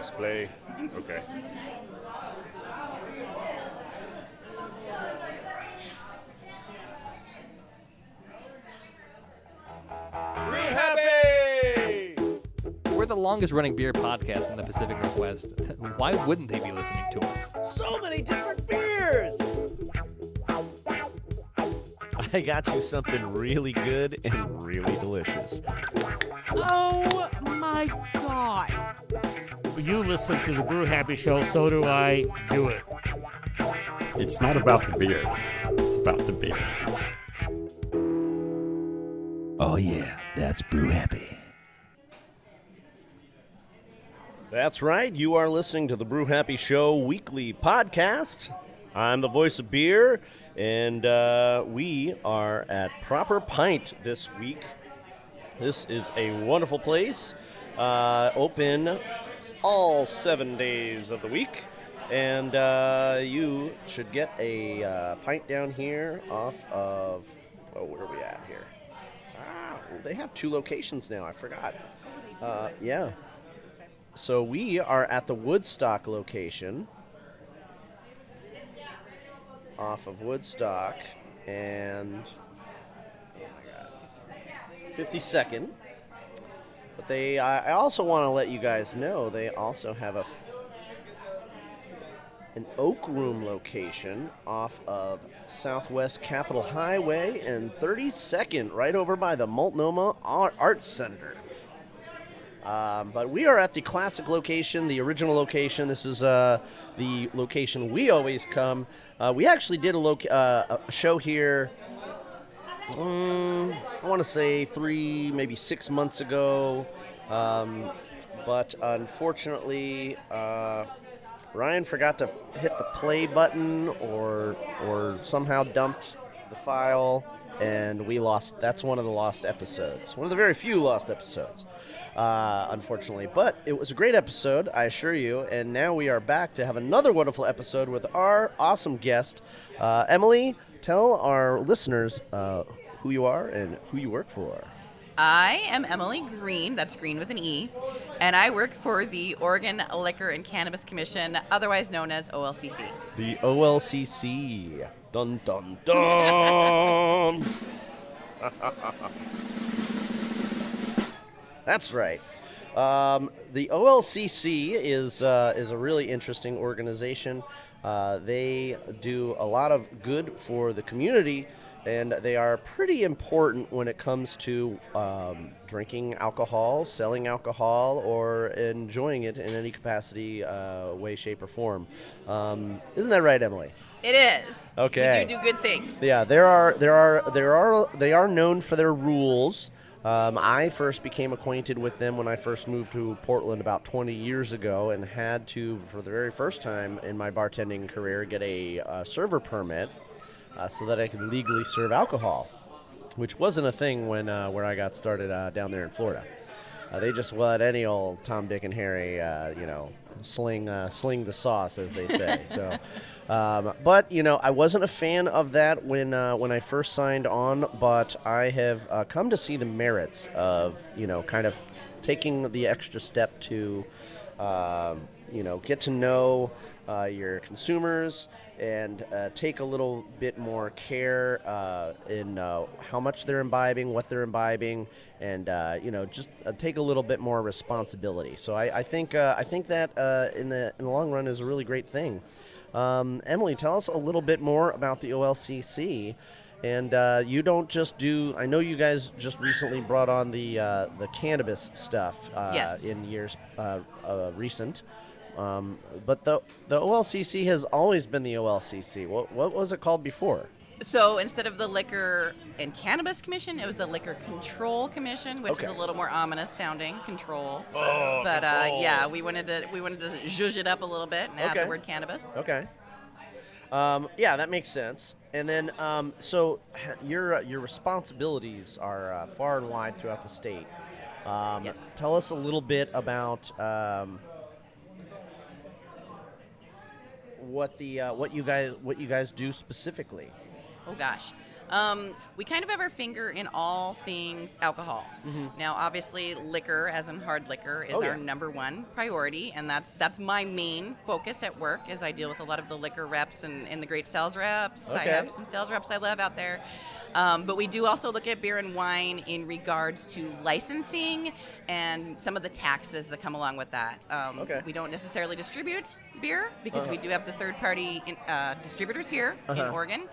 Press play. Okay. Brew Happy! We're the longest running beer podcast in the Pacific Northwest. Why wouldn't they be listening to us? So many different beers! I got you something really good and really delicious. Oh my God. You listen to the Brew Happy show, so do I. Do it. It's not about the beer. It's about the beer. Oh yeah, that's Brew Happy. That's right. You are listening to the Brew Happy Show weekly podcast. I'm the voice of beer, and we are at Proper Pint this week. This is a wonderful place, open all 7 days of the week, and you should get a pint down here off of, where are we at here? They have 2 locations now. I forgot. Yeah. So we are at the Woodstock location off of Woodstock and 52nd. But I also want to let you guys know they also have an Oak Room location off of Southwest Capitol Highway and 32nd, right over by the Multnomah Arts Center. But we are at the classic location, the original location. This is the location we always come. We actually did a show here, I want to say 3, maybe 6 months ago. But unfortunately, Ryan forgot to hit the play button or somehow dumped the file, and we lost. That's one of the lost episodes. One of the very few lost episodes. Unfortunately. But it was a great episode, I assure you, and now we are back to have another wonderful episode with our awesome guest. Emily, tell our listeners who you are and who you work for. I am Emily Greene, that's Green with an E, and I work for the Oregon Liquor and Cannabis Commission, otherwise known as OLCC. The OLCC. Dun, dun, dun! That's right. The OLCC is a really interesting organization. They do a lot of good for the community, and they are pretty important when it comes to drinking alcohol, selling alcohol, or enjoying it in any capacity, way, shape, or form. Isn't that right, Emily? It is. Okay. We do good things. Yeah, they are known for their rules. I first became acquainted with them when I first moved to Portland about 20 years ago and had to, for the very first time in my bartending career, get a server permit so that I could legally serve alcohol, which wasn't a thing when where I got started down there in Florida. They just let any old Tom, Dick, and Harry, sling the sauce, as they say. So. But, I wasn't a fan of that when I first signed on, but I have come to see the merits of, kind of taking the extra step to, get to know your consumers and take a little bit more care in how much they're imbibing, what they're imbibing, and, just take a little bit more responsibility. So I think that in the long run is a really great thing. Emily, tell us a little bit more about the OLCC, and you don't just do. I know you guys just recently brought on the cannabis stuff Yes. in years recent, but the OLCC has always been the OLCC. What was it called before? So instead of the Liquor and Cannabis Commission, it was the Liquor Control Commission, which Okay. is a little more ominous sounding, control. Oh, But control. yeah, we wanted to zhuzh it up a little bit and add Okay. the word cannabis. Okay. Yeah, that makes sense. And then, so your responsibilities are far and wide throughout the state. Yes. Tell us a little bit about what you guys do specifically. Oh gosh. We kind of have our finger in all things alcohol. Now, obviously, liquor, as in hard liquor, is our number one priority, and that's my main focus at work. Is I deal with a lot of the liquor reps and the great sales reps. I have some sales reps I love out there. But we do also look at beer and wine in regards to licensing and some of the taxes that come along with that. We don't necessarily distribute beer because we do have the third-party distributors here in Oregon.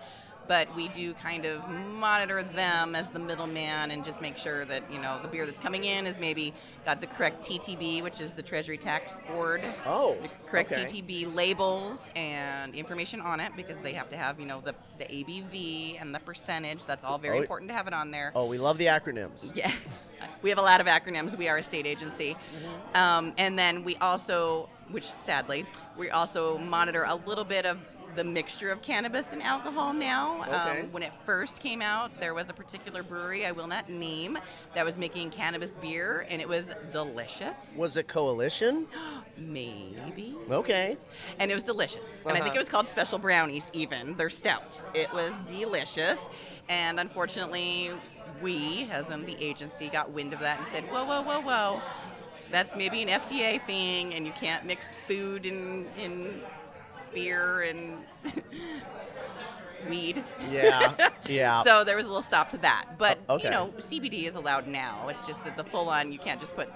But we do kind of monitor them as the middleman and just make sure that, the beer that's coming in is maybe got the correct TTB, which is the Treasury Tax Board. The correct TTB labels and information on it, because they have to have, the ABV and the percentage. That's all very important to have it on there. We love the acronyms. Yeah. We have a lot of acronyms. We are a state agency. And then we also, which sadly, we also monitor a little bit of the mixture of cannabis and alcohol now. When it first came out, there was a particular brewery, I will not name, that was making cannabis beer, and it was delicious. Was it Coalition? Maybe. Okay. And it was delicious. And I think it was called Special Brownies even, their stout. It was delicious. And unfortunately, we, as in the agency, got wind of that and said, whoa, whoa, whoa, whoa. That's maybe an FDA thing, and you can't mix food in beer and weed. Yeah. So there was a little stop to that. But, CBD is allowed now. It's just that the full-on, you can't just put,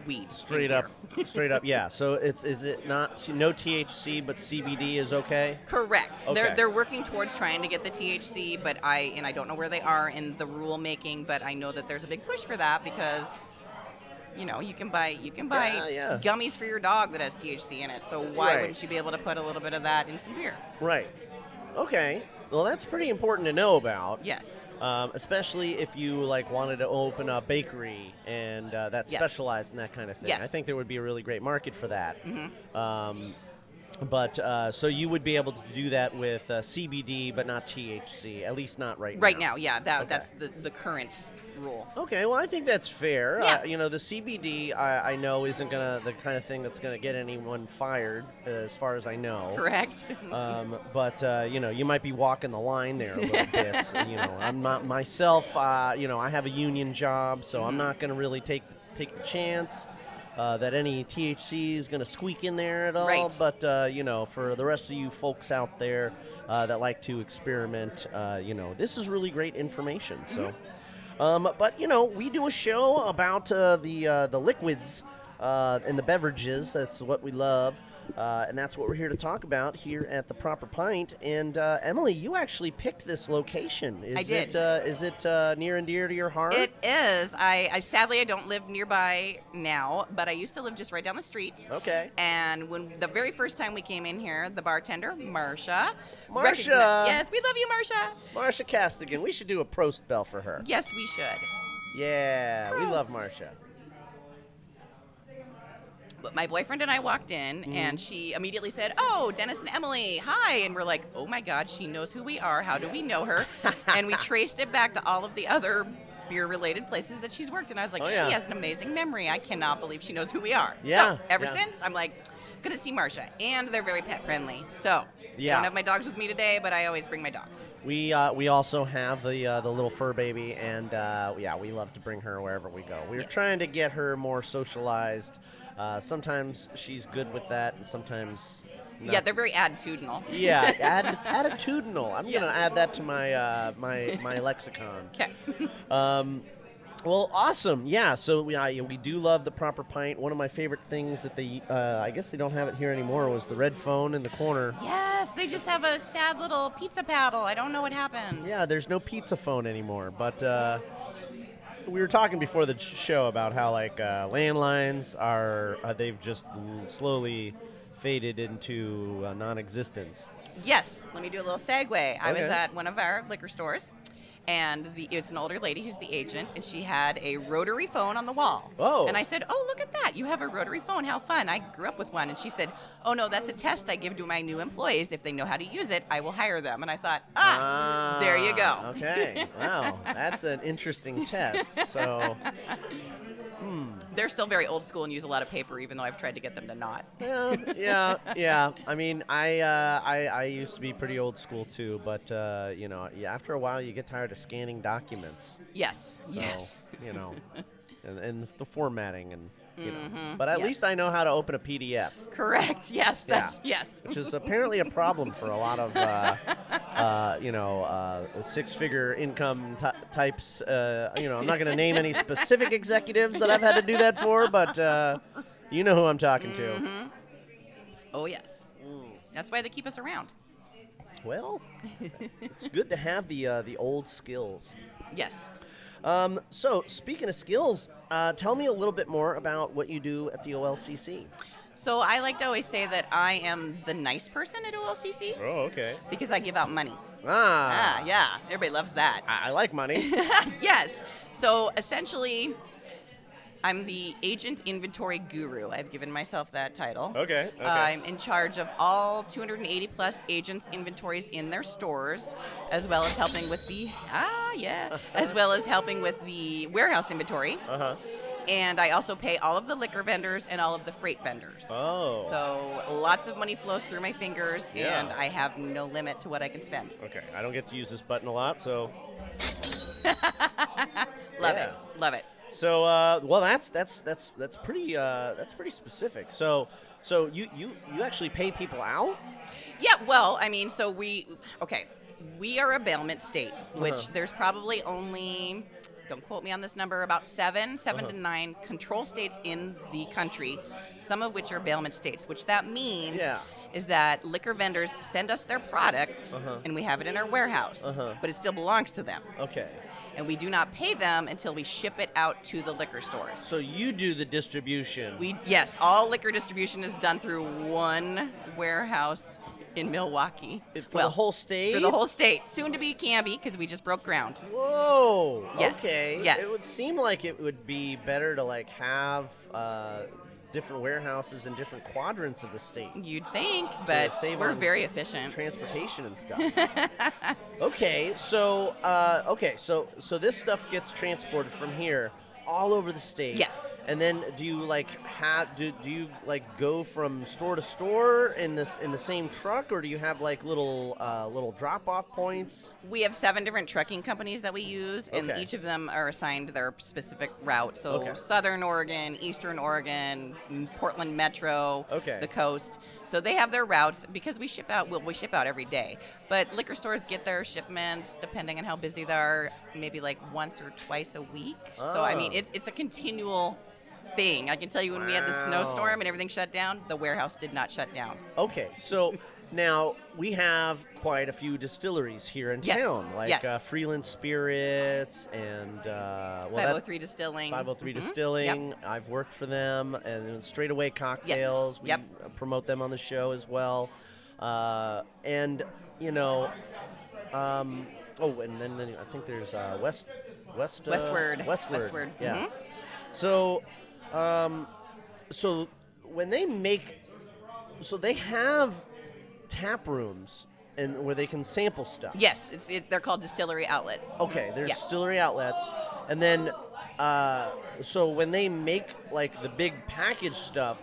weed. Straight up, yeah. So is it not no THC, but CBD is okay? Correct. Okay. They're working towards trying to get the THC, but I don't know where they are in the rule making, but I know that there's a big push for that because you can buy gummies for your dog that has THC in it. So why wouldn't you be able to put a little bit of that in some beer? Right. Okay. Well, that's pretty important to know about. Yes. Especially if you wanted to open a bakery and that specialized in that kind of thing. Yes. I think there would be a really great market for that. But so you would be able to do that with CBD, but not THC, at least not right now. Right now, yeah. That's the current rule. Okay, well, I think that's fair. Yeah. The CBD, I know, isn't the kind of thing that's going to get anyone fired, as far as I know. Correct. But you might be walking the line there a little bit. I'm not myself. I have a union job, so I'm not going to really take the chance that any THC is going to squeak in there at all. Right. But, for the rest of you folks out there that like to experiment, this is really great information. So, but, we do a show about the liquids and the beverages. That's what we love. And that's what we're here to talk about here at the Proper Pint. And Emily, you actually picked this location. I did. Is it near and dear to your heart? It is. I sadly I don't live nearby now, but I used to live just right down the street. Okay. And when the very first time we came in here, the bartender, Marsha. Yes, we love you, Marsha. Marsha Castigan. We should do a Prost bell for her. Yes, we should. Yeah, Prost. We love Marsha. But my boyfriend and I walked in, and she immediately said, "Oh, Dennis and Emily, hi." And we're like, "Oh my God, she knows who we are. How do we know her?" And we traced it back to all of the other beer-related places that she's worked. And I was like, She has an amazing memory. I cannot believe she knows who we are. Yeah. So ever since, I'm like, gonna see Marsha. And they're very pet-friendly. So I don't have my dogs with me today, but I always bring my dogs. We also have the little fur baby, and we love to bring her wherever we go. We're trying to get her more socialized. Sometimes she's good with that, and sometimes not. Yeah, they're very attitudinal. Yeah, attitudinal. I'm gonna add that to my my lexicon. Okay. Well, awesome. Yeah, so we do love the Proper Pint. One of my favorite things that they, I guess they don't have it here anymore, was the red phone in the corner. Yes, they just have a sad little pizza paddle. I don't know what happened. Yeah, there's no pizza phone anymore, but we were talking before the show about how landlines are they've just slowly faded into non-existence. Yes, let me do a little segue. I was at one of our liquor stores, and it's an older lady who's the agent, and she had a rotary phone on the wall. Oh. And I said, "Oh, look at that. You have a rotary phone. How fun. I grew up with one." And she said, "Oh, no, that's a test I give to my new employees. If they know how to use it, I will hire them." And I thought, there you go. Okay. Wow. That's an interesting test. So, They're still very old school and use a lot of paper, even though I've tried to get them to not. Yeah. I mean, I used to be pretty old school too, but after a while, you get tired of scanning documents. Yes. So, Yes. And the formatting and. Mm-hmm. But at least I know how to open a PDF. Correct. Yes. Yes. Which is apparently a problem for a lot of, six-figure income types. I'm not going to name any specific executives that I've had to do that for, but you know who I'm talking to. Oh, yes. That's why they keep us around. Well, it's good to have the old skills. Yes. So, speaking of skills, tell me a little bit more about what you do at the OLCC. So I like to always say that I am the nice person at OLCC Oh, okay. because I give out money. Ah, Yeah. Everybody loves that. I like money. Yes. So essentially, I'm the agent inventory guru. I've given myself that title. Okay. I'm in charge of all 280 plus agents' inventories in their stores, as well as helping with the warehouse inventory. Uh-huh. And I also pay all of the liquor vendors and all of the freight vendors. Oh. So lots of money flows through my fingers, Yeah. and I have no limit to what I can spend. Okay. I don't get to use this button a lot, so. Love Yeah. it. Love it. So, well, that's pretty specific. So you actually pay people out? Yeah, well, I mean, so we are a bailment state, which there's probably only, don't quote me on this number, about seven to 9 control states in the country, some of which are bailment states, which that means is that liquor vendors send us their product and we have it in our warehouse, but it still belongs to them. Okay. And we do not pay them until we ship it out to the liquor stores. So you do the distribution. Yes, all liquor distribution is done through one warehouse in Milwaukee. For the whole state? For the whole state. Soon to be Canby, because we just broke ground. Whoa. Yes. Okay. Yes. It would seem like it would be better to have different warehouses in different quadrants of the state. You'd think, but save we're on very efficient. Transportation and stuff. Okay, so this stuff gets transported from here all over the state. Yes. And then do you do you go from store to store in the same truck, or do you have little drop off points? We have 7 different trucking companies that we use, and Okay. each of them are assigned their specific route. So Okay. Southern Oregon, Eastern Oregon, Portland Metro, Okay. the coast. So they have their routes because we ship out. Well, we ship out every day, but liquor stores get their shipments depending on how busy they are, maybe once or twice a week. So I mean, it's a continual thing. I can tell you when we had the snowstorm and everything shut down, the warehouse did not shut down. Okay, so now we have quite a few distilleries here in Yes, town, like yes. Freeland Spirits and 503 Distilling. 503 Mhm. Distilling. Yep. I've worked for them, and Straight Away Cocktails. Yep. We promote them on the show as well. And then I think there's Westward. Westward. Yeah. Mhm. So, so when they make, so they have tap rooms and where they can sample stuff. Yes, they're called distillery outlets. Okay, there's Yeah. distillery outlets, and then so when they make the big package stuff,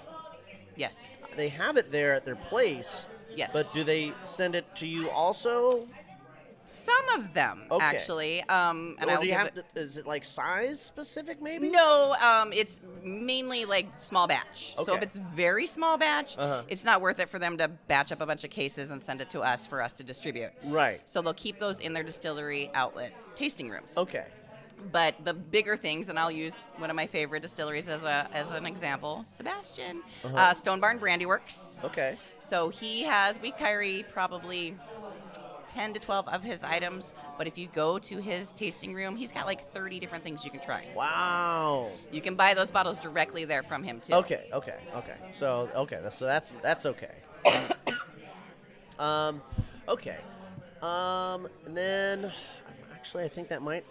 Yes. they have it there at their place. Yes. But do they send it to you also? Some of them, Okay. actually. And Or I'll do you give have to, is it size specific maybe? No, it's mainly small batch. So Okay. if it's very small batch, Uh-huh. it's not worth it for them to batch up a bunch of cases and send it to us for us to distribute. Right. So they'll keep those in their distillery outlet tasting rooms. Okay. But the bigger things, and I'll use one of my favorite distilleries as an example, Sebastian, Stone Barn Brandy Works. Okay. So we carry probably 10 to 12 of his items, but if you go to his tasting room, he's got 30 different things you can try. Wow. You can buy those bottles directly there from him too. Okay. So that's okay. Okay. And then actually I think that might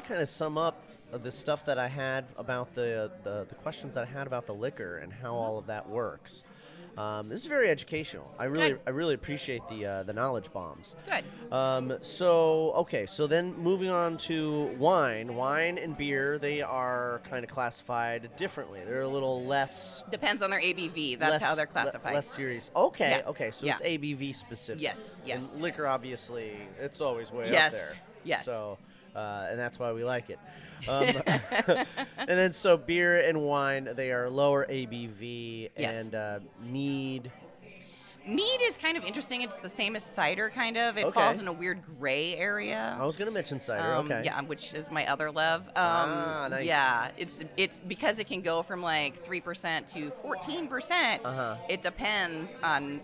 kind of sum up the stuff that I had about the questions that I had about the liquor and how all of that works. This is very educational. I Good. really appreciate the knowledge bombs. Good. So then moving on to wine and beer, they are kind of classified differently. They're a little less. Depends on their ABV. That's how they're classified. Less serious. Okay, Yeah. okay. So Yeah. it's ABV specific. Yes, yes. And liquor, obviously, it's always way Yes, up there. yes. So, and that's why we like it. And then so beer and wine, they are lower ABV, Yes. and mead. Mead is kind of interesting. It's the same as cider, kind of. It Okay. falls in a weird gray area. I was going to mention cider. Okay. Yeah, which is my other love. Nice. Yeah, it's because it can go from like 3% to 14%. Uh-huh. It depends on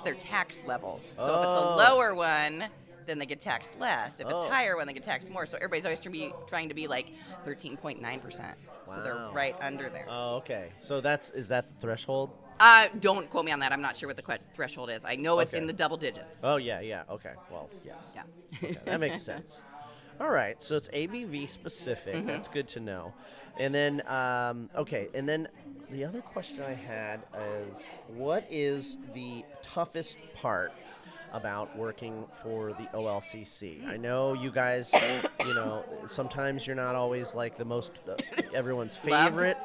their tax levels. So if Oh. it's a lower one, then they get taxed less. If Oh. it's higher one, they get taxed more. So everybody's always trying to be like 13.9%. So they're Wow. right under there. Oh, okay. So is that the threshold? Don't quote me on that. I'm not sure what the threshold is. I know it's Okay. in the double digits. Oh, yeah. Okay. Well, yes. Yeah. Okay, that makes sense. All right. So it's ABV specific. Mm-hmm. That's good to know. And then, okay. And then the other question I had is, what is the toughest part about working for the OLCC? I know you guys, sometimes you're not always like the most everyone's Loved. favorite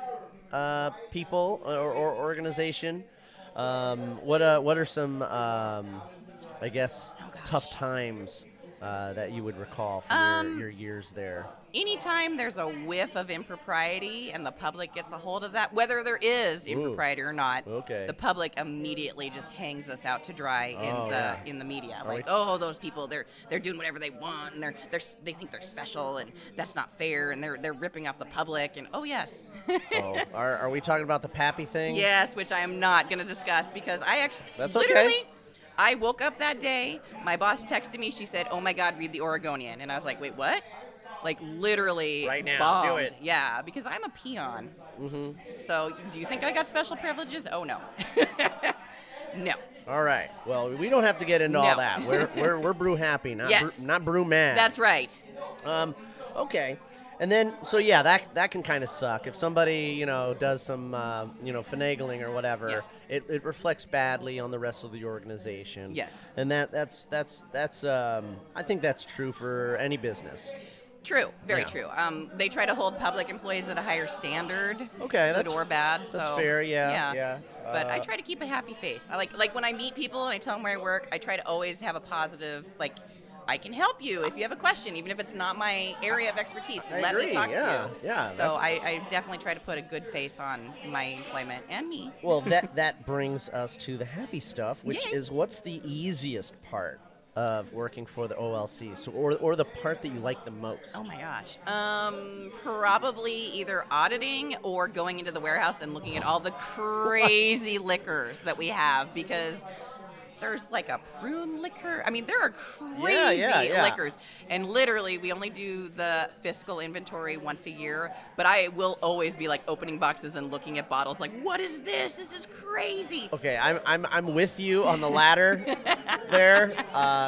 people or organization. What are some, I guess, tough times that you would recall from your years there? Anytime there's a whiff of impropriety and the public gets a hold of that, whether there is impropriety or not, Okay. the public immediately just hangs us out to dry in the media. Like, those people, they're doing whatever they want, and they think they're special, and that's not fair, and they're ripping off the public, and yes. Oh, are we talking about the Pappy thing? Yes, which I am not going to discuss because I actually That's literally. okay. I woke up that day, my boss texted me, she said, "Oh my God, read the Oregonian." And I was like, "Wait, what?" Like literally Right now, bombed. do it. Yeah, because I'm a peon. Mm-hmm. So do you think I got special privileges? Oh no. No. All right. Well, we don't have to get into all No. that. We're brew happy, not Yes. not brew mad. That's right. Okay. And then, so yeah, that can kind of suck if somebody does some finagling or whatever. Yes. It reflects badly on the rest of the organization. Yes. And that's I think that's true for any business. True. Very Yeah. true. They try to hold public employees at a higher standard. Okay, good that's- or bad. that's so, fair, yeah. But I try to keep a happy face. I like when I meet people and I tell them where I work, I try to always have a positive, like, I can help you if you have a question, even if it's not my area of expertise. I Let agree, me talk yeah, to you. yeah, So that's- I definitely try to put a good face on my employment and me. Well, that brings us to the happy stuff, which Yay. is what's the easiest part of working for the OLC, or the part that you like the most? Oh my gosh. Probably either auditing or going into the warehouse and looking at all the crazy liquors that we have, because there's like a prune liquor. I mean, there are crazy yeah. liquors. And literally, we only do the fiscal inventory once a year. But I will always be like opening boxes and looking at bottles like, what is this? This is crazy. Okay, I'm with you on the ladder there,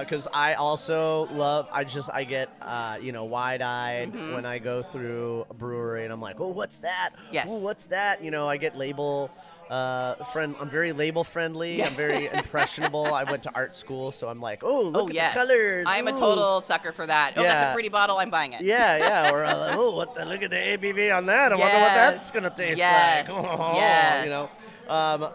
because I also love. I get wide-eyed when I go through a brewery and I'm like, oh, what's that? Yes. Oh, what's that? I get label. I'm very label friendly. I'm very impressionable. I went to art school, so I'm like, oh, look at Yes. the colors. I'm a Ooh. total sucker for that. Oh, that's Yeah. a pretty bottle. I'm buying it. Yeah. Or like, oh, look at the ABV on that. I wonder what that's gonna taste Yes. like. Oh, Yes.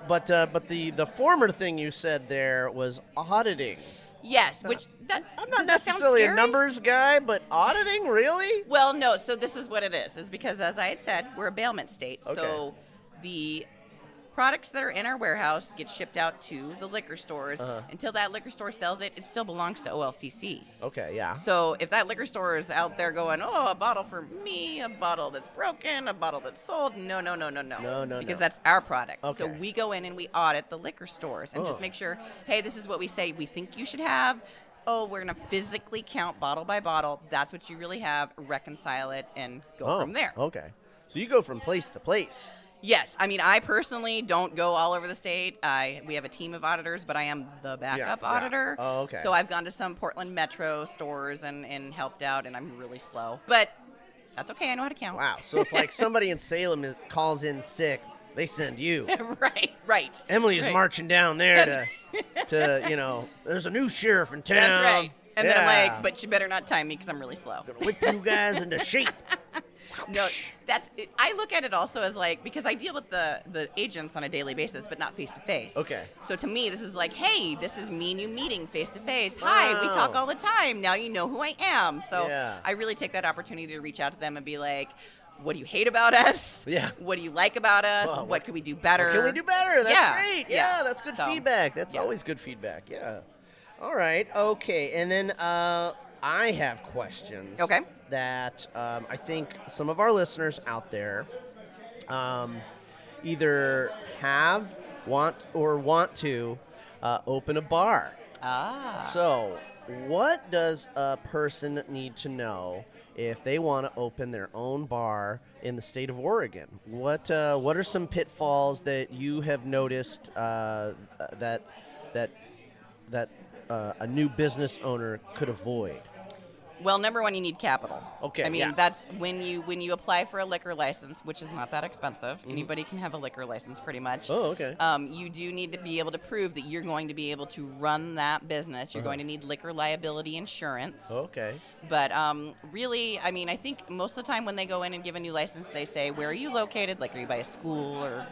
But the former thing you said there was auditing. Yes, which I'm not does that sound necessarily a scary? numbers guy, but auditing, really? Well, no. So this is what it is because, as I had said, we're a bailment state. Okay. So the products that are in our warehouse get shipped out to the liquor stores. Until that liquor store sells it, it still belongs to OLCC. Okay, yeah. So if that liquor store is out there going, oh, a bottle for me, a bottle that's broken, a bottle that's sold, no. No. Because that's our product. So Okay. we go in and we audit the liquor stores and just make sure, hey, this is what we say we think you should have. Oh, we're going to physically count bottle by bottle. That's what you really have. Reconcile it and go from there. Okay. So you go from place to place. Yes. I mean, I personally don't go all over the state. We have a team of auditors, but I am the backup yeah. auditor. Oh, okay. So I've gone to some Portland Metro stores and helped out, and I'm really slow. But that's okay. I know how to count. Wow. So if like somebody in Salem calls in sick, they send you. right. Emily's right. marching down there That's to there's a new sheriff in town. That's right. And then I'm Yeah. like, but you better not time me because I'm really slow. Gonna whip you guys into shape. No, I look at it also as like, because I deal with the agents on a daily basis, but not face to face. Okay. So to me, this is like, hey, this is me and you meeting face to face. Hi, we talk all the time. Now you know who I am. So Yeah. I really take that opportunity to reach out to them and be like, what do you hate about us? Yeah. What do you like about us? Well, what could we do better? What can we do better? That's Yeah. great. Yeah. Yeah, that's good So, feedback. That's yeah. always good feedback. Yeah. All right. Okay. And then I have questions. Okay. That I think some of our listeners out there either want to open a bar. So, what does a person need to know if they want to open their own bar in the state of Oregon? What are some pitfalls that you have noticed that a new business owner could avoid? Well, number one, you need capital. Okay, I mean, yeah. that's when you apply for a liquor license, which is not that expensive. Anybody can have a liquor license, pretty much. Oh, okay. You do need to be able to prove that you're going to be able to run that business. You're going to need liquor liability insurance. Okay. But really, I mean, I think most of the time when they go in and give a new license, they say, where are you located? Like, are you by a school or,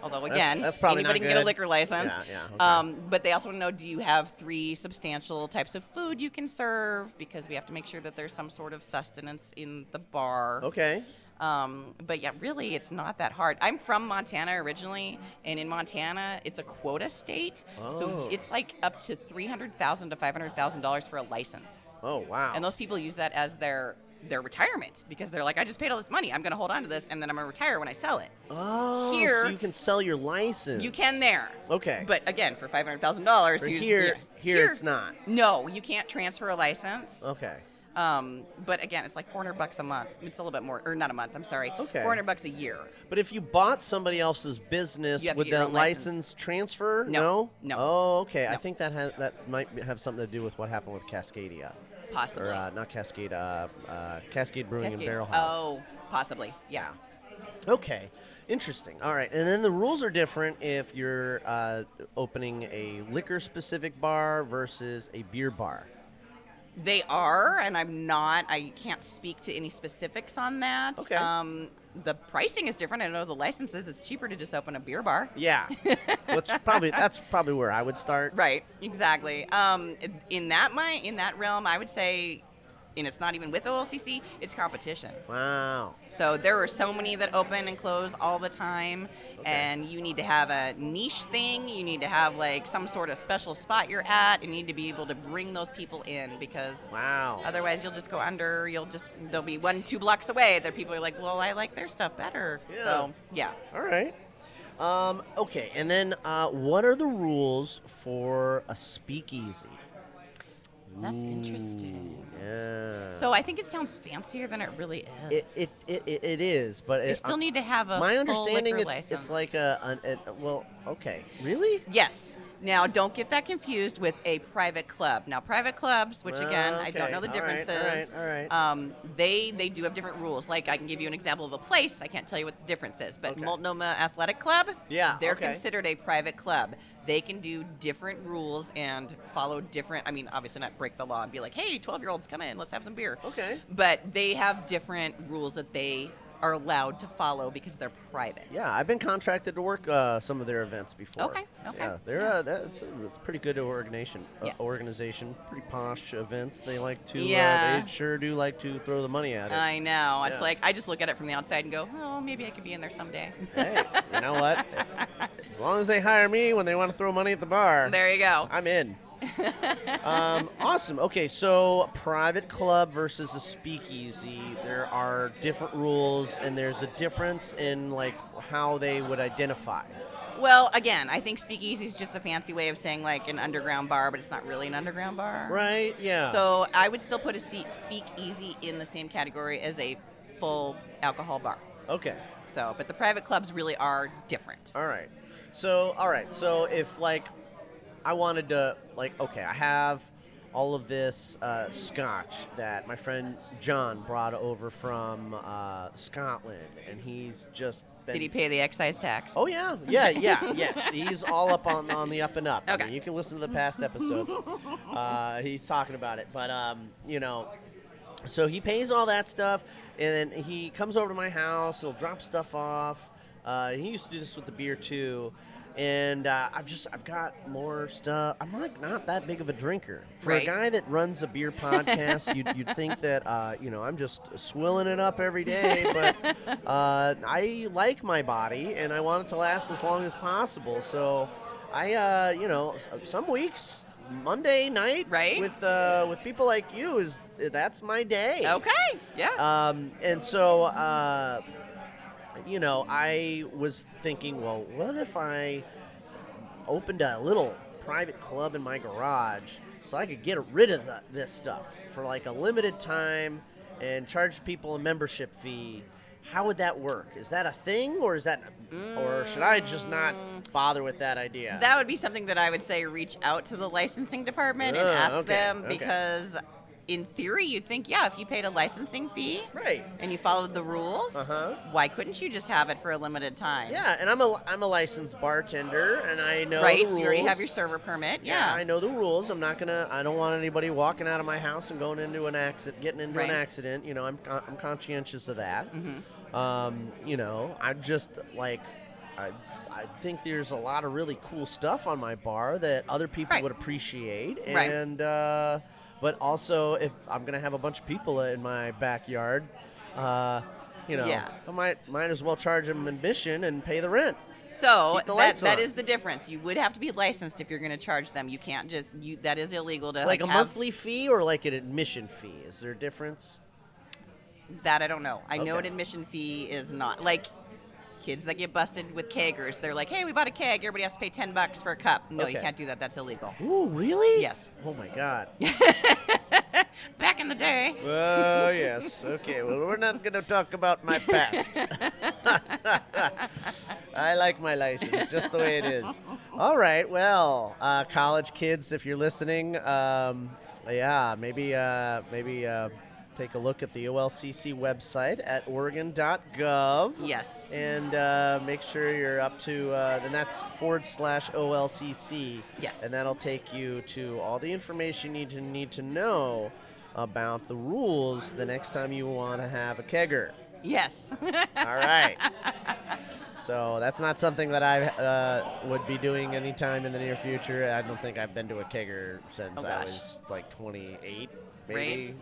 although again, that's probably anybody not can get a good. liquor license. Yeah, okay. But they also want to know, do you have 3 substantial types of food you can serve? Because we have to make sure that there's some sort of sustenance in the bar. Okay. But yeah, really, it's not that hard. I'm from Montana originally, and in Montana, it's a quota state. So it's like up to $300,000 to $500,000 for a license. Oh, wow. And those people use that as their retirement because they're like, I just paid all this money. I'm going to hold on to this, and then I'm going to retire when I sell it. Oh, Here- so you can sell your license. You can there. Okay. But again, for $500,000, Here it's not. No, you can't transfer a license. Okay. But again, it's like $400 a month. It's a little bit more, or not a month. I'm sorry. Okay. $400 a year. But if you bought somebody else's business, You have to would get your that own license. license transfer? No. Oh, okay. I No. think that might have something to do with what happened with Cascadia. Possibly. Or not Cascade, Cascade Brewing and Cascade. Barrel House. Oh, possibly. Yeah. Okay. Interesting. All right. And then the rules are different if you're opening a liquor-specific bar versus a beer bar. They are, and I can't speak to any specifics on that. Okay. The pricing is different. I know the licenses, it's cheaper to just open a beer bar. Yeah. That's probably where I would start. Right, exactly. In that realm, I would say, and it's not even with OLCC, it's competition. Wow. So there are so many that open and close all the time, and you need to have a niche thing. You need to have like some sort of special spot you're at, and you need to be able to bring those people in because Wow. otherwise you'll just go under. They'll be 1-2 blocks away. There people are like, well, I like their stuff better. Yeah. So yeah. All right. Okay. And then what are the rules for a speakeasy? That's interesting. Yeah. So I think it sounds fancier than it really is. It is, but They still need to have a my full understanding liquor it's license. like well, okay. Really? Yes. Now, don't get that confused with a private club. Now, private clubs, which again, I don't Okay. know the All right, differences. all right. They do have different rules. Like I can give you an example of a place. I can't tell you what the difference is, but Okay. Multnomah Athletic Club, Yeah, they're okay. considered a private club. They can do different rules and follow different. I mean, obviously not break the law and be like, "Hey, 12-year-olds, come in, let's have some beer." Okay. But they have different rules that they are allowed to follow because they're private. Yeah, I've been contracted to work some of their events before. Okay, okay. Yeah, they're it's pretty good organization. Yes. Organization, pretty posh events. They like to. Yeah. They sure do like to throw the money at it. I know. It's Yeah. like I just look at it from the outside and go, "Oh, maybe I could be in there someday." Hey, you know what? As long as they hire me when they want to throw money at the bar, There you go. I'm in. Awesome. Okay, so private club versus a speakeasy. There are different rules, and there's a difference in like how they would identify. Well, again, I think speakeasy is just a fancy way of saying like an underground bar, but it's not really an underground bar. Right? Yeah. So I would still put a speakeasy in the same category as a full alcohol bar. Okay. So, but the private clubs really are different. All right. So if like I wanted to like, okay, I have all of this scotch that my friend John brought over from Scotland, and he's just been... Did he pay the excise tax? Oh, yeah. Yes. He's all up on the up and up. Okay. I mean, you can listen to the past episodes. He's talking about it. But, so he pays all that stuff, and then he comes over to my house. He'll drop stuff off. He used to do this with the beer, too. And I've got more stuff. I'm not that big of a drinker. For Right. a guy that runs a beer podcast, you'd think that I'm just swilling it up every day. But I like my body, and I want it to last as long as possible. So I some weeks Monday night Right. with people like you that's my day. Okay. Yeah. And so. I was thinking, well, what if I opened a little private club in my garage so I could get rid of this stuff for like a limited time and charge people a membership fee? How would that work? Is that a thing, or or should I just not bother with that idea? That would be something that I would say reach out to the licensing department and ask them, because in theory you'd think, if you paid a licensing fee Right. and you followed the rules, why couldn't you just have it for a limited time? Yeah, and I'm a licensed bartender, and I know the Right, rules. so you already have your server permit. Yeah. I know the rules. I don't want anybody walking out of my house and getting into an accident. I'm conscientious of that. I'm just like, I think there's a lot of really cool stuff on my bar that other people would appreciate, and but also if I'm gonna have a bunch of people in my backyard, I might as well charge them admission and pay the rent. So Keep the lights that on. is the difference. You would have to be licensed if you're going to charge them. You can't just that is illegal to Like a have monthly fee or like an admission fee? Is there a difference? that. I don't know. I know Okay. an admission fee is not like kids that get busted with keggers. They're like, hey, we bought a keg. Everybody has to pay $10 for a cup. No, you Okay. can't do that. That's illegal. Ooh, really? Yes. Oh my God. Back in the day. Oh, yes. Okay, well, we're not going to talk about my past. I like my license just the way it is. All right, well, college kids, if you're listening, maybe take a look at the OLCC website at oregon.gov. Yes. And make sure you're up to, then that's /OLCC. Yes. And that'll take you to all the information you need to know about the rules the next time you want to have a kegger. Yes. All right. So that's not something that I would be doing anytime in the near future. I don't think I've been to a kegger since I was like 28, maybe. Right.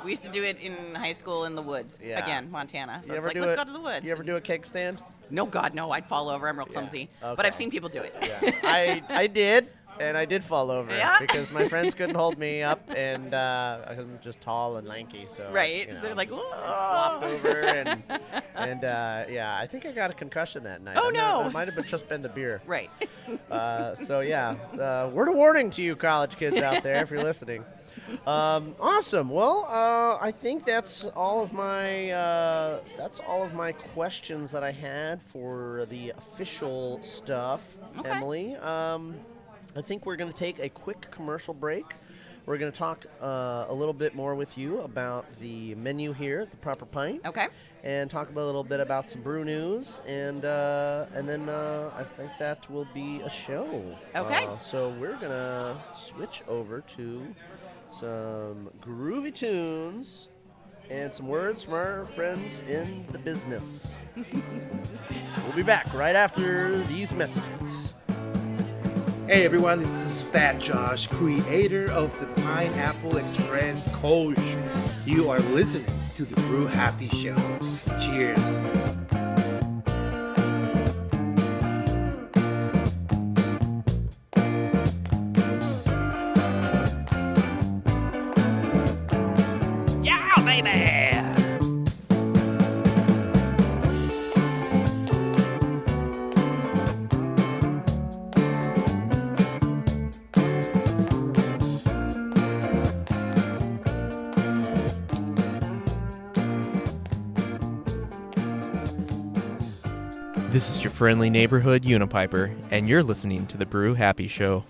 We used to do it in high school in the woods. Yeah. Again, Montana. So You it's ever like, do let's it- go to the woods. You ever do a keg stand? No, God, no. I'd fall over. I'm real clumsy. Okay. But I've seen people do it. Yeah. I did, and I did fall over Yeah? because my friends couldn't hold me up, and I'm just tall and lanky. So Right. So they're like, just "Whoa." flopped over, and I think I got a concussion that night. Oh, no. It might have just been the beer. Right. Word of warning to you college kids out there if you're listening. Awesome. Well, I think that's all of my questions that I had for the official stuff, Okay. Emily. I think we're going to take a quick commercial break. We're going to talk a little bit more with you about the menu here at the Proper Pint. Okay. And talk a little bit about some brew news, and then I think that will be a show. Okay. So we're gonna switch over to some groovy tunes and some words from our friends in the business. We'll be back right after these messages. Hey everyone, this is Fat Josh, creator of the Pineapple Express Coach. You are listening to the Brew Happy Show. Cheers. Yeah, baby! This is your friendly neighborhood Unipiper, and you're listening to the Brew Happy Show.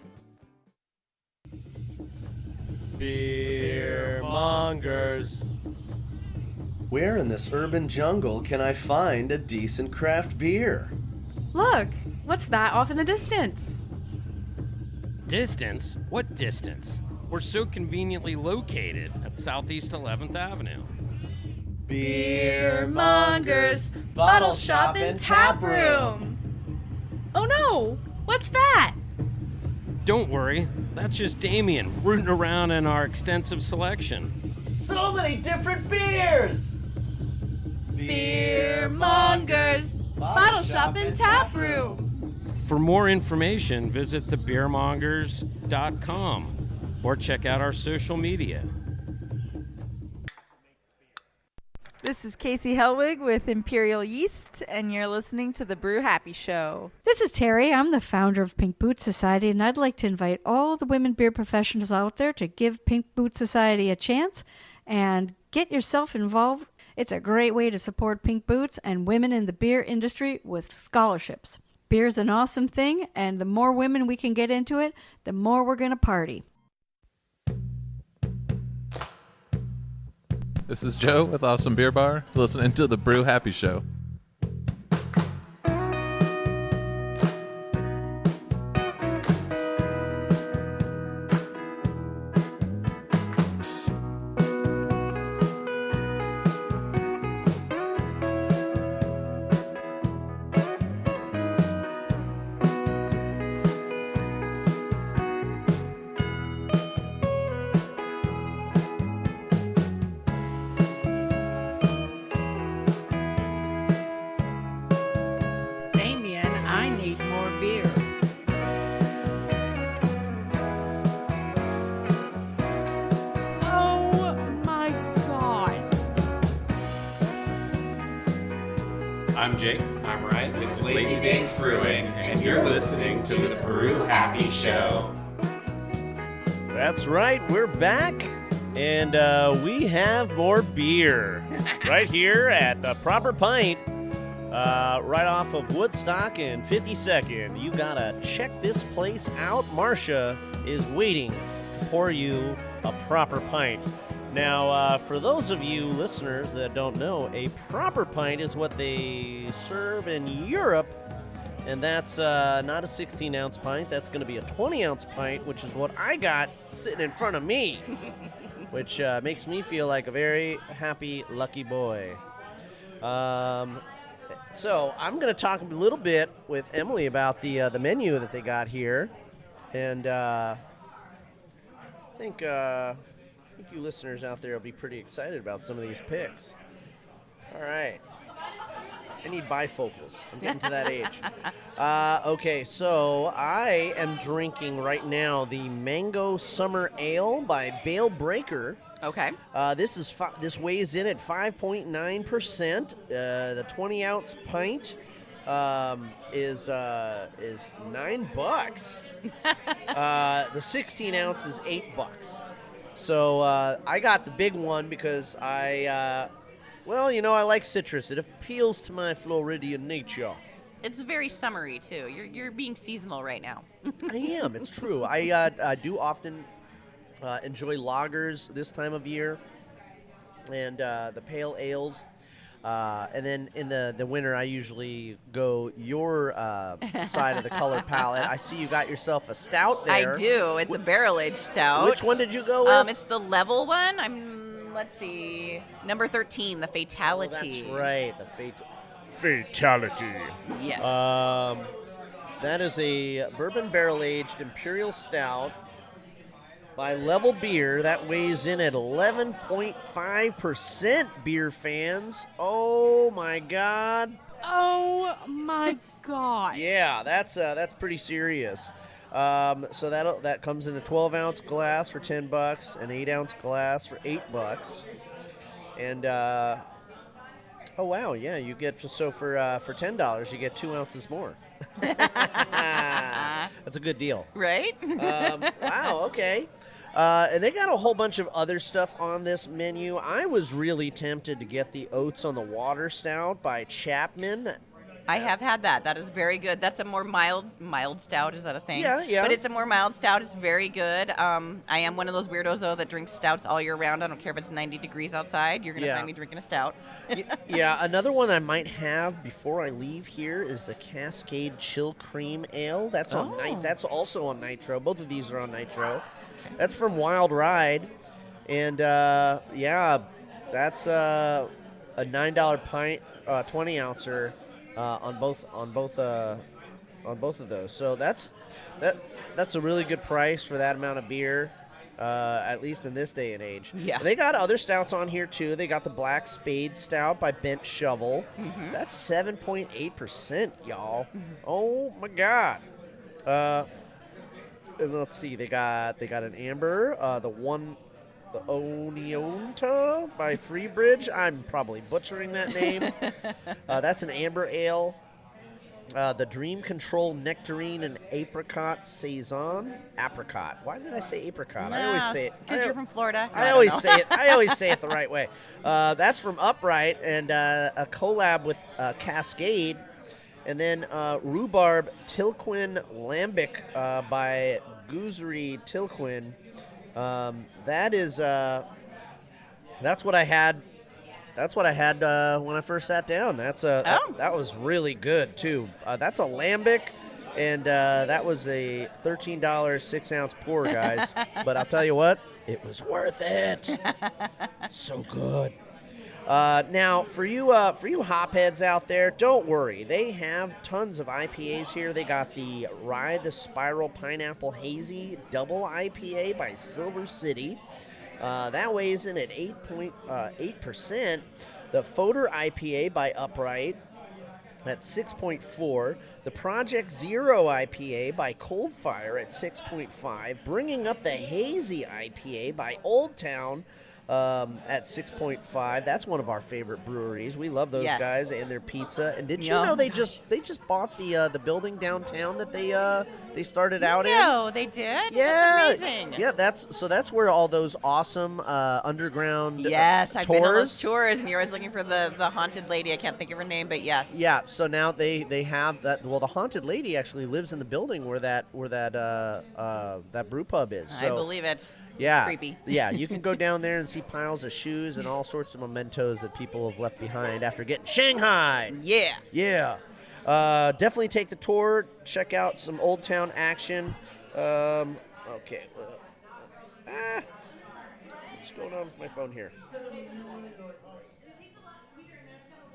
Beer mongers. Where in this urban jungle can I find a decent craft beer? Look, what's that off in the distance? Distance? What distance? We're so conveniently located at Southeast 11th Avenue. Beer Mongers, bottle shop and tap room. Oh no, what's that? Don't worry, that's just Damien rooting around in our extensive selection. So many different beers! Beer Mongers, bottle shop and tap room. For more information, visit thebeermongers.com or check out our social media. This is Casey Helwig with Imperial Yeast, and you're listening to the Brew Happy Show. This is Terry. I'm the founder of Pink Boot Society, and I'd like to invite all the women beer professionals out there to give Pink Boot Society a chance and get yourself involved. It's a great way to support Pink Boots and women in the beer industry with scholarships. Beer's an awesome thing, and the more women we can get into it, the more we're going to party. This is Joe with Awesome Beer Bar, listening to the Brew Happy Show. I'm Jake. I'm Ryan with Lazy Days Brewing, and you're listening to the Brew Happy Show. That's right, we're back, and we have more beer right here at the Proper Pint, right off of Woodstock and 52nd. You gotta check this place out. Marcia is waiting to pour you a Proper Pint. Now, for those of you listeners that don't know, a proper pint is what they serve in Europe, and that's not a 16-ounce pint. That's going to be a 20-ounce pint, which is what I got sitting in front of me, which makes me feel like a very happy, lucky boy. So I'm going to talk a little bit with Emily about the menu that they got here, and I think you listeners out there will be pretty excited about some of these picks. All right. I need bifocals. I'm getting to that age. Okay, so I am drinking right now the Mango Summer Ale by Bale Breaker. Okay. This weighs in at 5.9%. The 20-ounce pint is $9. The 16 ounce is $8. So I got the big one because I like citrus. It appeals to my Floridian nature. It's very summery too. You're being seasonal right now. I am. It's true. I do often enjoy lagers this time of year, and the pale ales. And then in the winter, I usually go your side of the color palette. I see you got yourself a stout there. I do. It's a barrel-aged stout. Which one did you go with? It's the level one. Let's see, number 13, the Fatality. Oh, that's right, the Fatality. Yes. That is a bourbon barrel-aged imperial stout by Level Beer. That weighs in at 11.5%, beer fans. Oh, my God. Oh, my God. Yeah, that's pretty serious. So that comes in a 12-ounce glass for $10, an 8-ounce glass for $8. And, oh, wow, yeah, you get, so for $10, you get 2 ounces more. That's a good deal. Right? Wow, okay. And they got a whole bunch of other stuff on this menu. I was really tempted to get the Oats on the Water Stout by Chapman. I have had that. That is very good. That's a more mild stout. Is that a thing? Yeah. But it's a more mild stout. It's very good. I am one of those weirdos, though, that drinks stouts all year round. I don't care if it's 90 degrees outside. You're going to find me drinking a stout. Yeah, another one I might have before I leave here is the Cascade Chill Cream Ale. That's on That's also on Nitro. Both of these are on Nitro. That's from Wild Ride. And, that's a $9 pint, 20-ouncer on both of those. So that's a really good price for that amount of beer, at least in this day and age. Yeah. They got other stouts on here too. They got the Black Spade Stout by Bent Shovel. Mm-hmm. That's 7.8%, y'all. Oh my God. And let's see. They got an amber. The Oneonta by Freebridge. I'm probably butchering that name. That's an amber ale. The Dream Control Nectarine and Apricot Saison. Apricot. Why did I say apricot? I always say it because you're from Florida. I always say it. I always say it the right way. That's from Upright and a collab with Cascade, and then Rhubarb Tilquin Lambic by Goosery Tilquin. That's what I had. That's what I had when I first sat down. That was really good too. That's a lambic, and that was a $13 6-ounce pour, guys. But I'll tell you what, it was worth it. So good. Now, for you hopheads out there, don't worry. They have tons of IPAs here. They got the Ride the Spiral Pineapple Hazy Double IPA by Silver City. That weighs in at 8.8%. The Fodor IPA by Upright at 6.4. The Project Zero IPA by Coldfire at 6.5. Bringing up the Hazy IPA by Old Town at 6.5. That's one of our favorite breweries. We love those guys and their pizza. And did you know they just bought the building downtown that they started out in? No, they did? Yeah. That's amazing. Yeah, that's where all those awesome underground I've tours. been on those tours, and you're always looking for the haunted lady. I can't think of her name, but yes. Yeah, so now they have that. Well, the haunted lady actually lives in the building where that brew pub is. So, I believe it. Yeah, it's creepy. Yeah, you can go down there and see piles of shoes and all sorts of mementos that people have left behind after getting shanghaied. Yeah. Definitely take the tour. Check out some Old Town action. Okay. What's going on with my phone here?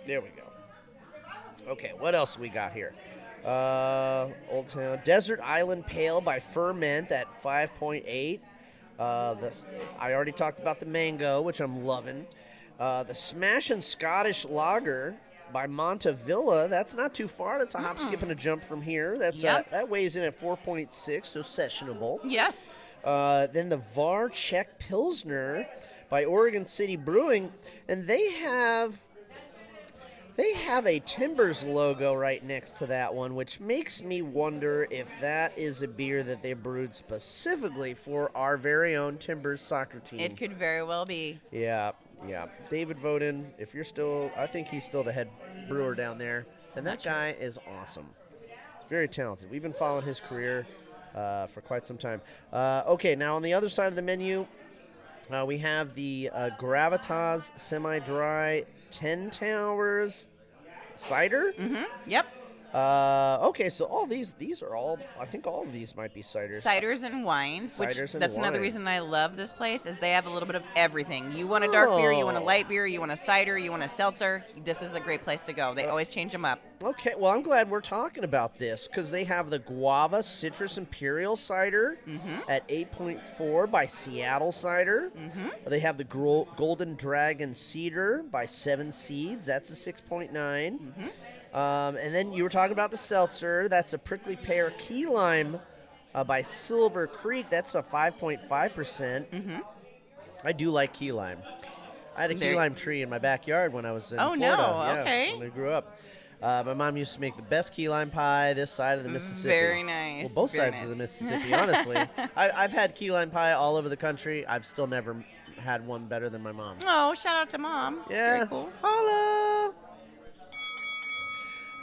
There we go. Okay, what else we got here? Old Town Desert Island Pale by Ferment at 5.8. I already talked about the mango, which I'm loving. The Smashin' Scottish Lager by Montevilla. That's not too far. That's a hop, skip, and a jump from here. That weighs in at 4.6, so sessionable. Yes. Then the Var Czech Pilsner by Oregon City Brewing, and they have a Timbers logo right next to that one, which makes me wonder if that is a beer that they brewed specifically for our very own Timbers soccer team. It could very well be. Yeah. David Voden, I think he's still the head brewer down there, and that guy is awesome. He's very talented. We've been following his career for quite some time. Okay, now on the other side of the menu, we have the Gravitas Semi-Dry 10 Towers cider. Mm-hmm. Yep. Okay, so all these are all, I think all of these might be ciders. Ciders and wines, that's another wine. reason I love this place, is they have a little bit of everything. You want a dark beer, you want a light beer, you want a cider, you want a seltzer. This is a great place to go. They always change them up. Okay, well, I'm glad we're talking about this because they have the Guava Citrus Imperial Cider at 8.4 by Seattle Cider. They have the Golden Dragon Cedar by 7 Seeds. That's a 6.9. And then you were talking about the seltzer. That's a Prickly Pear Key Lime by Silver Creek. That's a 5.5%. I do like key lime. I had a key lime tree in my backyard when I was in Florida. No, okay. When I grew up. My mom used to make the best key lime pie this side of the Mississippi. Very nice. Well, both sides of the Mississippi, honestly. I've had key lime pie all over the country. I've still never had one better than my mom's. Oh, shout out to Mom. Yeah. Very cool. Holla.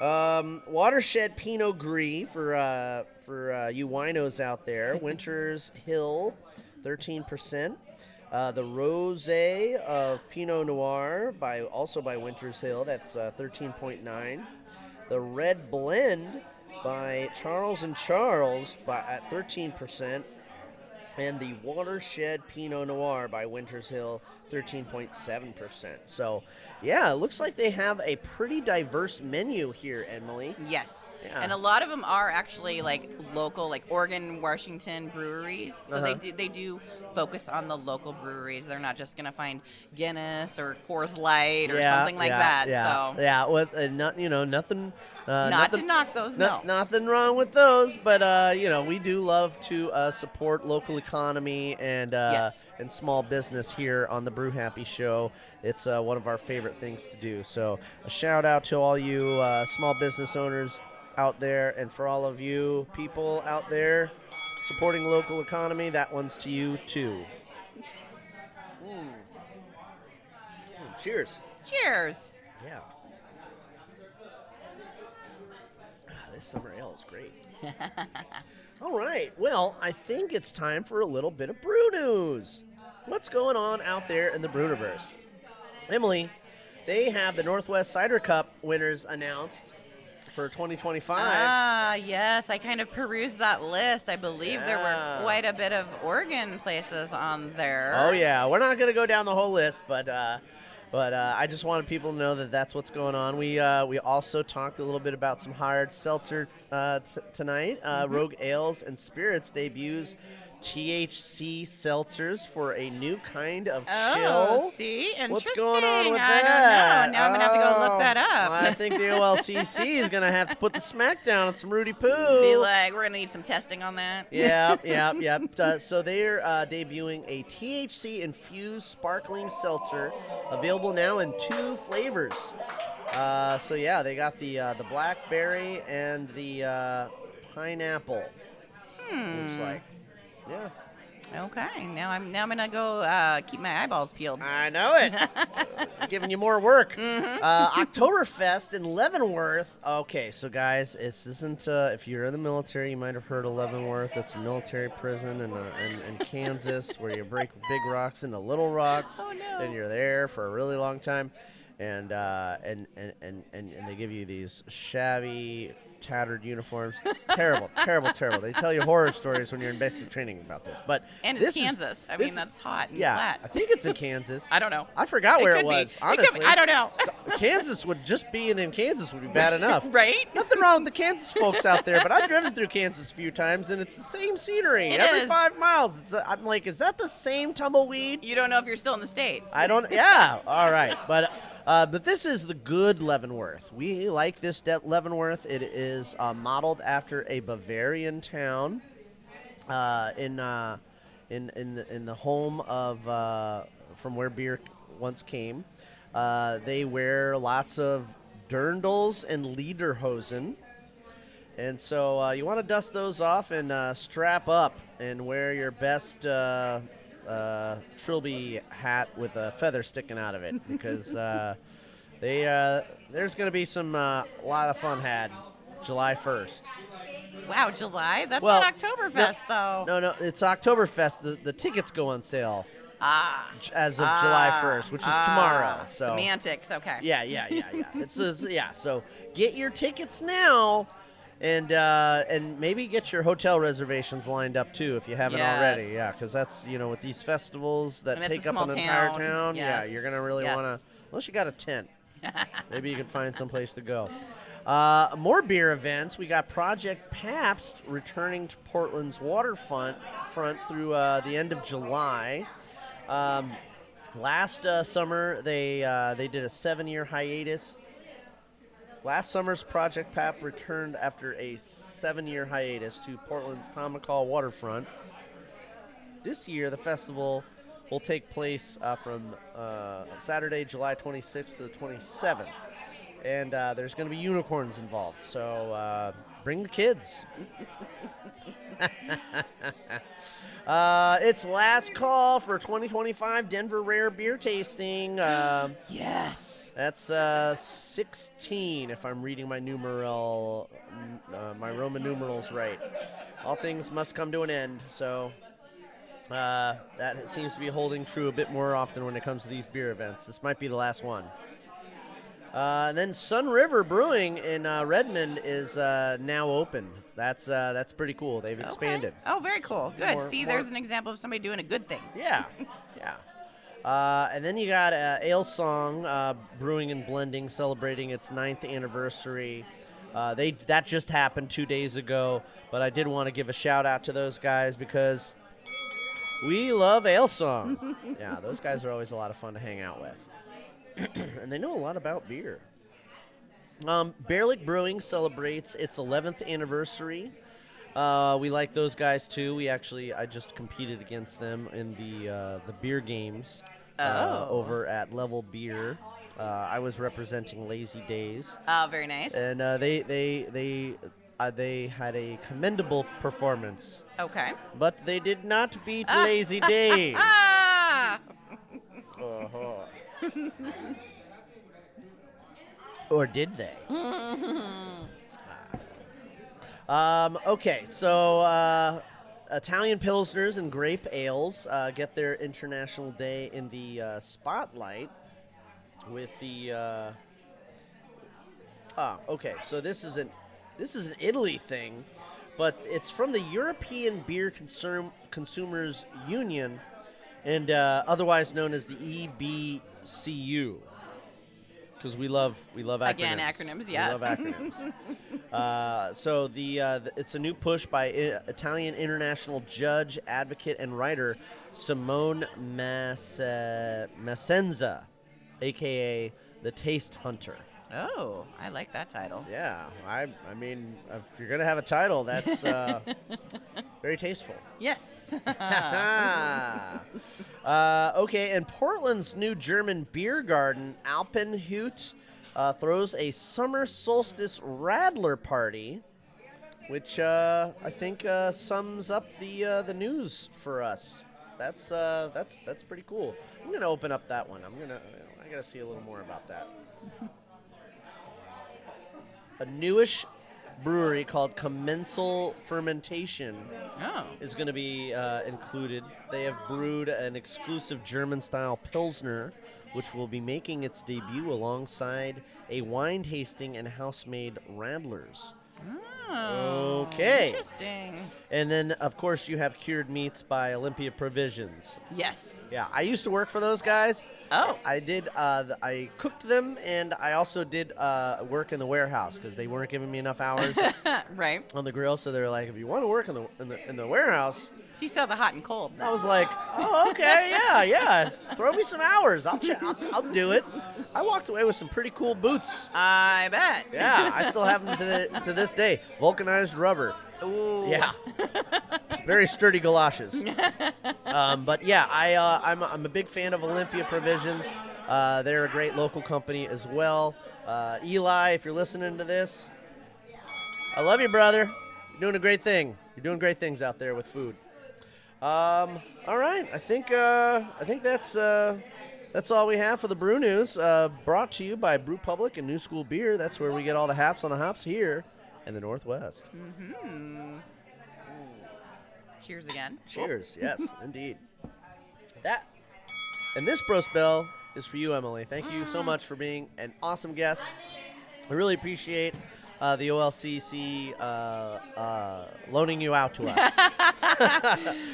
Watershed Pinot Gris for you winos out there. Winter's Hill, 13%. The Rosé of Pinot Noir also by Winter's Hill, that's 13.9. The Red Blend by Charles & Charles at 13%. And the Watershed Pinot Noir by Winter's Hill, 13.7%. So, yeah, it looks like they have a pretty diverse menu here, Emily. Yes. Yeah. And a lot of them are actually like local, like Oregon, Washington breweries. So Uh-huh. they do focus on the local breweries. They're not just going to find Guinness or Coors Light or something like that. Yeah, So yeah, with nothing. not to knock those, no. Nothing wrong with those, but we do love to support local economy and Yes. and small business here on the Brew Happy Show. It's one of our favorite things to do. So a shout out to all you small business owners out there, and for all of you people out there supporting local economy, that one's to you too. Cheers. Cheers. Yeah. This summer ale is great. All right. Well, I think it's time for a little bit of brew news. What's going on out there in the Brewniverse? Emily, they have the Northwest Cider Cup winners announced for 2025. Ah, yes. I kind of perused that list. I believe there Yeah. were quite a bit of Oregon places on there. Oh, yeah. We're not going to go down the whole list, but I just wanted people to know that that's what's going on. We also talked a little bit about some hard seltzer tonight. Rogue Ales and Spirits debuts THC seltzers for a new kind of chill. Oh, see? Interesting. What's going on with I that? don't know. Now I'm going to have to go look that up. I think the OLCC is going to have to put the smack down on some Rudy Poo. Be like, we're going to need some testing on that. Yep. So they're debuting a THC-infused sparkling seltzer, available now in 2 flavors. So yeah, they got the blackberry and the pineapple. Looks like. Yeah. Okay. Now I'm gonna go keep my eyeballs peeled. I know it. Giving you more work. Oktoberfest in Leavenworth. Okay, so guys, this isn't. If you're in the military, you might have heard of Leavenworth. It's a military prison in Kansas where you break big rocks into little rocks, and you're there for a really long time, and they give you these shabby, tattered uniforms. It's terrible. They tell you horror stories when you're in basic training about this. But And it's Kansas. I mean, that's hot and flat. I think it's in Kansas. I don't know. I forgot where it could be. was. It could Honestly, be. I don't know. Kansas would just being in Kansas would be bad enough. Right? Nothing wrong with the Kansas folks out there, but I've driven through Kansas a few times, and it's the same scenery every is. 5 miles. I'm like, is that the same tumbleweed? You don't know if you're still in the state. I don't. Yeah. All right, but this is the good Leavenworth. We like this Leavenworth. It is modeled after a Bavarian town in the home of from where beer once came. They wear lots of dirndls and lederhosen. And so you want to dust those off and strap up and wear your best trilby hat with a feather sticking out of it, because there's going to be some lot of fun had July 1st. Wow, July? That's Well, not Oktoberfest, though. No, it's Oktoberfest. The tickets go on sale as of July 1st, which is tomorrow. So semantics, okay. Yeah. So get your tickets now. And maybe get your hotel reservations lined up too if you haven't already. Yeah, because that's with these festivals that take up an entire town. Yes. Yeah, you're gonna really want to, unless you got a tent. Maybe you can find someplace to go. More beer events. We got Project Pabst returning to Portland's waterfront through the end of July. Last summer they did a 7-year hiatus. Last summer's Project Pabst returned after a 7-year hiatus to Portland's Tom McCall waterfront. This year, the festival will take place from Saturday, July 26th to the 27th. And there's going to be unicorns involved, so bring the kids. It's last call for 2025 Denver Rare Beer Tasting. Yes. That's 16, if I'm reading my my Roman numerals right. All things must come to an end, so that seems to be holding true a bit more often when it comes to these beer events. This might be the last one. And then Sun River Brewing in Redmond is now open. That's pretty cool. They've expanded. Oh, very cool. Good. There's an example of somebody doing a good thing. Yeah, yeah. And then you got Ale Song Brewing and Blending celebrating its 9th anniversary. That just happened 2 days ago, but I did want to give a shout out to those guys because we love Ale Song. Yeah, those guys are always a lot of fun to hang out with. And they know a lot about beer. Bear Lick Brewing celebrates its 11th anniversary. We like those guys too. I just competed against them in the beer games over at Level Beer. I was representing Lazy Days. Oh, very nice. And they had a commendable performance. Okay. But they did not beat Lazy Days. Or did they? Okay, so Italian Pilsners and Grape Ales get their International Day in the spotlight with the... okay, so this is an Italy thing, but it's from the European Beer Consumers Union, and otherwise known as the EBCU. Because we love acronyms. Again, acronyms, yes. We love acronyms. So it's a new push by Italian international judge, advocate, and writer Simone Massenza, a.k.a. the Taste Hunter. Oh, I like that title. Yeah, I mean, if you're going to have a title, that's very tasteful. Yes. Okay, and Portland's new German beer garden, Alpenhut, throws a summer solstice Radler party, which I think sums up the news for us. That's pretty cool. I'm gonna open up that one. I gotta see a little more about that. A newish brewery called Commensal Fermentation is going to be included. They have brewed an exclusive German-style Pilsner, which will be making its debut alongside a wine tasting and house-made Radlers. Oh, okay. Interesting. And then, of course, you have Cured Meats by Olympia Provisions. Yes. Yeah, I used to work for those guys. Oh. I did. I cooked them, and I also did work in the warehouse because they weren't giving me enough hours right on the grill. So they were like, "If you want to work in the warehouse," so you saw the hot and cold. I was like, "Oh, okay, yeah. Throw me some hours. I'll do it." I walked away with some pretty cool boots. I bet. Yeah, I still have them to this day. Vulcanized rubber. Ooh. Yeah. Very sturdy galoshes. But yeah, I'm a big fan of Olympia Provisions. They're a great local company as well. Eli, if you're listening to this, I love you, brother. You're doing a great thing. You're doing great things out there with food. All right, I think that's all we have for the brew news. Brought to you by Brew Public and New School Beer. That's where we get all the haps on the hops here in the Northwest. Mm-hmm. Cheers again. Cheers. Yes, indeed. And this Bro Spell is for you, Emily. Thank you so much for being an awesome guest. I really appreciate the OLCC loaning you out to us.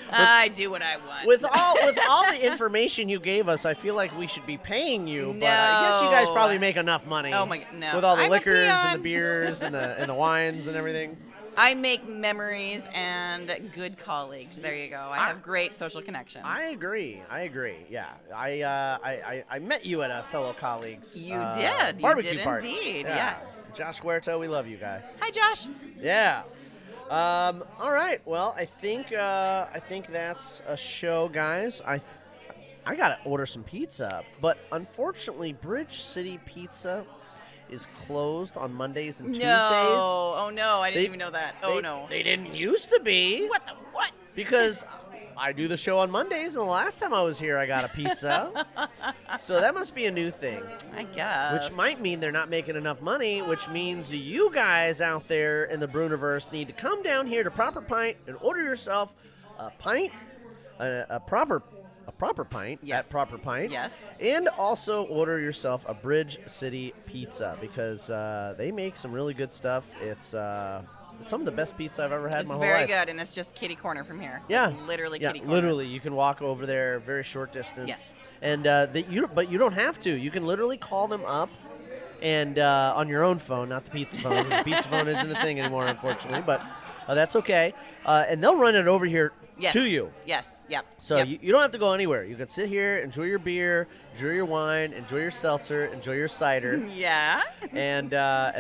I do what I want. With all the information you gave us, I feel like we should be paying you. No. But I guess you guys probably make enough money. Oh my no. With all the I'm a liquors peon. and the beers and the wines and everything. I make memories and good colleagues. There you go. I have great social connections. I agree. Yeah. I met you at a fellow colleague's You did. barbecue You did party. indeed. Yeah. Yes. Josh Huerta, we love you, guy. Hi, Josh. Yeah. All right. Well, I think that's a show, guys. I gotta order some pizza, but unfortunately, Bridge City Pizza is closed on Mondays and Tuesdays. No. Oh no, I didn't even know that. Oh no. They didn't used to be. What? Because I do the show on Mondays, and the last time I was here, I got a pizza. So that must be a new thing. I guess. Which might mean they're not making enough money, which means you guys out there in the Brewniverse need to come down here to Proper Pint and order yourself a pint, a proper pint at Proper Pint. Yes. And also order yourself a Bridge City pizza because they make some really good stuff. It's some of the best pizza I've ever had in my whole life. It's very good, and it's just kitty corner from here. Yeah. Literally kitty corner. Literally. You can walk over there very short distance. Yes. And but you don't have to. You can literally call them up and on your own phone, not the pizza phone. The pizza phone isn't a thing anymore, unfortunately, but that's okay. And they'll run it over here to you. Yes. Yep. So you don't have to go anywhere. You can sit here, enjoy your beer, enjoy your wine, enjoy your seltzer, enjoy your cider. Yeah. And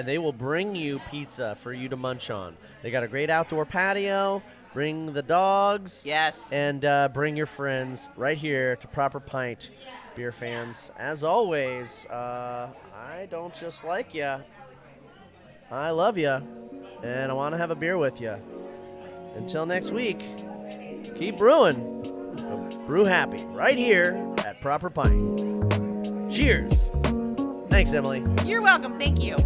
they will bring you pizza for you to munch on. They got a great outdoor patio. Bring the dogs. Yes. And bring your friends right here to Proper Pint, beer fans. As always, I don't just like you. I love you. And I want to have a beer with you. Until next week, keep brewing. Brew Happy right here at Proper Pint. Cheers. Thanks, Emily. You're welcome. Thank you.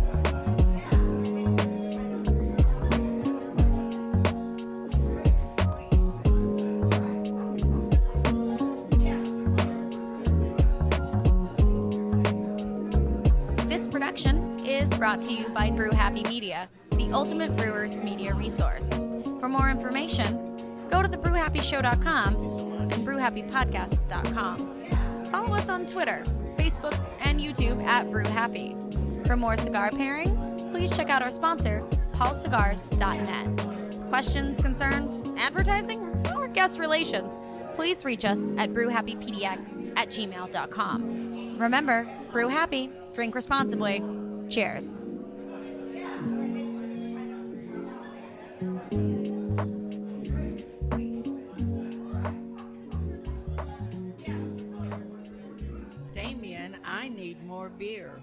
This production is brought to you by Brew Happy Media, the ultimate brewers media resource. For more information, go to thebrewhappyshow.com and brewhappypodcast.com. Follow us on Twitter, Facebook, and YouTube at Brew Happy. For more cigar pairings, please check out our sponsor, paulcigars.net. Questions, concerns, advertising, or guest relations, please reach us at brewhappypdx@gmail.com. Remember, brew happy, drink responsibly. Cheers. Damien, I need more beer.